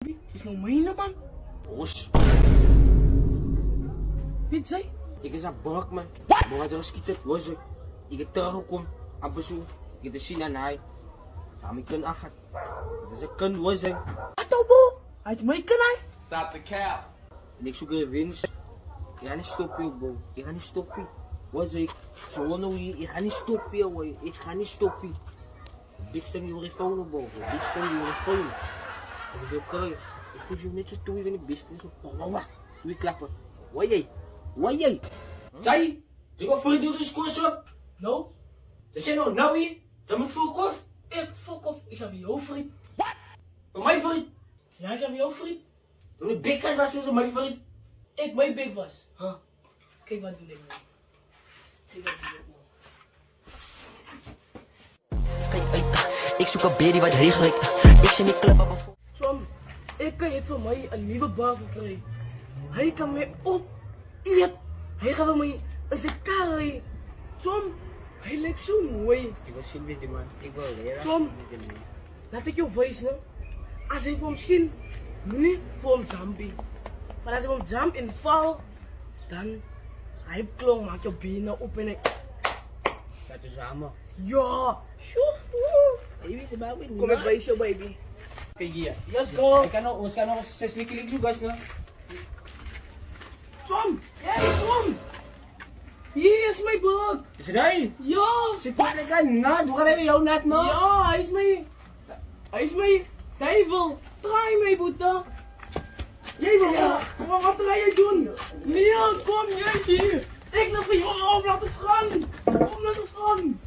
Is nou myne man. Os, Wie sê? ik is aan bak man. Maar wat er geschiet was ik. Ik heb teruggekomen aan bezoek. Ik heb de zien aan hij. Samen kunnen afgaan. Het is een kind was ik. Ato bo. Hy is my kan hy. Stop the cap. En ik zoek een winst. Ik ga niet stoppen bro. Ik ga niet stoppen. Was ik. Zo nou hier. Ik ga niet stoppen hoor. Ik ga niet stoppen. Big stem je phone bro. Big stem je phone. Als ik wil krijgen. Ik voel je net zo toe in de business. Wacht. Doe je klappen. Wat jij? Wat jij? Zij? Ze gaan voor je doen de skoos op. No. Ze zijn nog nou hier. Ze moet voor kof. Ek fuck off. Ek sal vir jou vriend. Voor mijn vriend. Ja, ek sal vir jou vriend. Toen ik big was zoals mijn vriend. Ek my big was. Huh? Kyk wat doen ek nou. Kyk wat doen ek nou. Ik zoek een baby wat regelijk. Ik zit niet club op. Som, ek kan het vir my 'n nuwe baan kry. Hy kan my op eet. Hy gaan vir my in sy kar ry. Som, hy lyk so mooi. Ik was zien met die man. Ik wil leren. Tom. Laat ek jou wys nou. As hy vir hom sien, nie vir hom jumpie. Want as hy hom jump en val, dan hy klong maak jou bene op en hy Dat is samen. ja. Sjoe. Baby, ze bouwen niet. Kom ek wys jou baby. Kijk hier. Let's go. Ik kan nog, ons kan nog 6 weken links zoeken, guys. Nou. Tom, jij kom. Hier is my boek. Is het hij? Ja. Ze kwam lekker nat. Hoe gaan we jou nat, man? Ja, hy is my duivel. Draai my boete. Jy wil ja. Maar wat ga jy doen? Nee, kom jy hier. Ek wil vir jou op laat ons gaan. Kom laat ons gaan.